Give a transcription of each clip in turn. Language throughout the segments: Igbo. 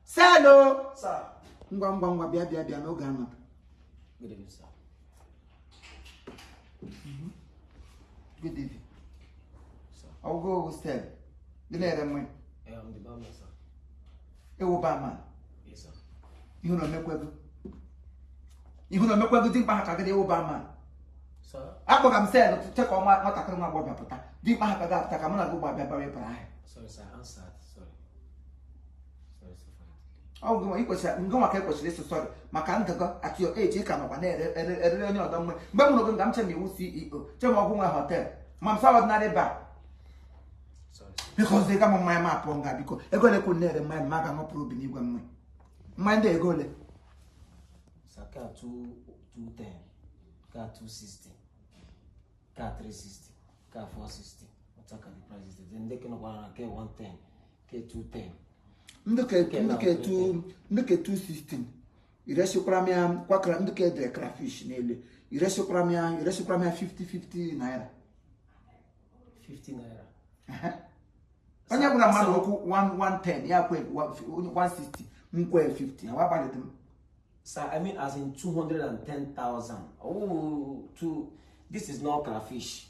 Sell. Sir. Ngwa bia no gano. Good evening, sir. Good evening. Sir. I'll go with Stella. The letter man. I'm the barman, sir. Obama. Yes, sir. You know make well. You know make well think back again Obama. Sir. Ako kam sell to check on what I can put. Deep back again Takamana go by Barry. Sorry, sir. Answered. Sorry. Sorry, sir. Oh, go equal go make question sorry. Makanka at your age, you come up and a other. But no come tell me who CEO. Jamagunga Hotel. Mam saw not a back. Sorry. Because they come on my map on that because I got a good net and my maga no probe in you. Mind they go. Sir, car 210, car 260, car 360, car 460. What's the price is? Then they can get 110, get 210. Look at 216. You rest your pramia, quacker, look at the crayfish nearly. You rest your pramia 50 naira. 50 naira. When you have a 110, yeah, 160, 50. How about it? Sir, I mean, as in 210,000. Oh, this is not crayfish.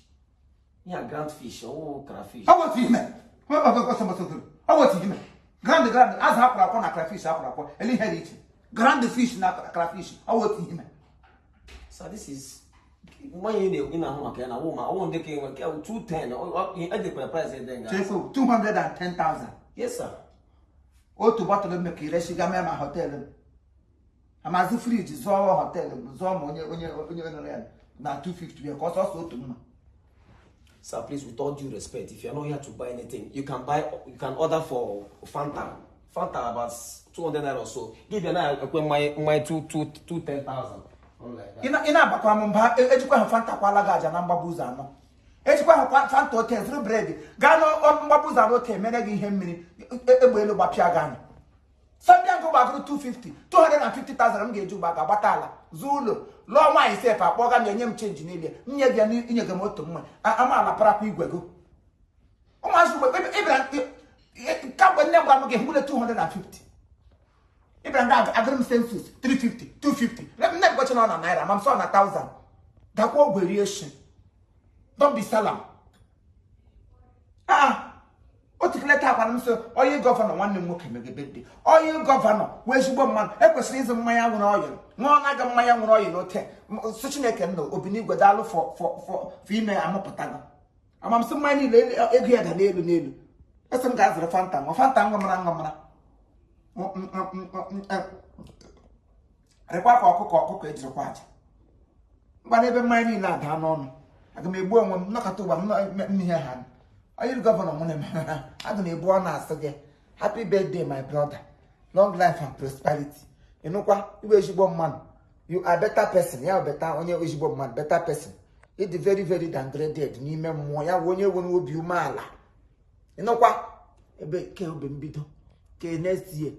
Yeah, grand fish. Oh, crayfish. How about him? How about him? Grand, as half upon a crayfish, half upon a little grand fish, not crayfish. How about him? So, this is. When you in a home, I won't take 210 or the price then. 210,000. Yes, sir. Oh, to bottle of Mickey, Reshigama Hotel. I'm as a fridge, Zoro Hotel, Zom on your now 250 because also to me. Sir, please, with all due respect, if you're not here to buy anything, you can order for Fanta. Fanta about 200 naira or so. Give you now my 210,000. Ina bakwa mumba ejikwa Fanta kwa lagaja na mbabuza no. Ejikwa Fanta hotel through bread. Gano mbabuza no te mere gi ihe mmiri egbelu gbapia gano. Sabia go back 250, 250,000 m ga-eju gbaka gbatala. Zulo, lo nwa ise fa kpoga m enye m change n'ile. Nye bia inye ga moto mma. Amala parakwa igwe go. Ụmụazụ ibra ka gbe nne gwa m ga-ehule 250. Ibrahim agrim census 350, 250. Let me not go on a naira. I'm so on 1,000. That what variation. Don't be salam. What if let happen? So, all you governor one name working make a birthday. All you governor, where's your man? Equus is my own oil. No, I got my own oil. No, such a can know. Obini Godalo for female Amopataga. I'm so many lady at the nail. That's some guys are a phantom. A phantom. Rekwa ka ọkụkọ ejirikwa aja mgbe ebe mmanya niile ada n'ọnụ aga m egbu onwe m nnọkọta ụgba m ihe ha onye gọvanọ m na aga m ebu ọ na-asị gị happy birthday my brother, long life and prosperity. Ịnụkwa iwe ezigbo mmadụ, you are better person. Ya better onye ezigbo mmadụ, better person. It is very very downgraded n'ime mmụọ ya onye nwere obi umeala. Ịnụkwa ebe ke obe mbido ke next year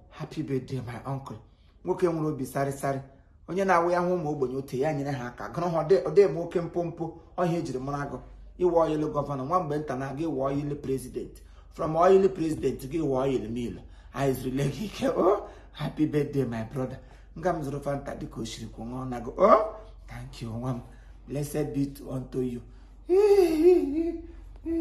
happy birthday my uncle. Nwoke nwere obi sari onye na-awụ ya hụ ụmụ ogbenye ote ya nyere ha aka gụrụ ha ode m oke mpompo ọhịa ejiri mara agụ iwe oyile gọvanọ nwa mgbe nta na aga iwe oyile president from oyile president gị iwe oyile meal aizrile gị ike. Oh, happy birthday my brother. Nga m zụrụ Fanta dịka o shiri kwụ nwa na go. Oh, thank you nwa m. Blessed be unto you.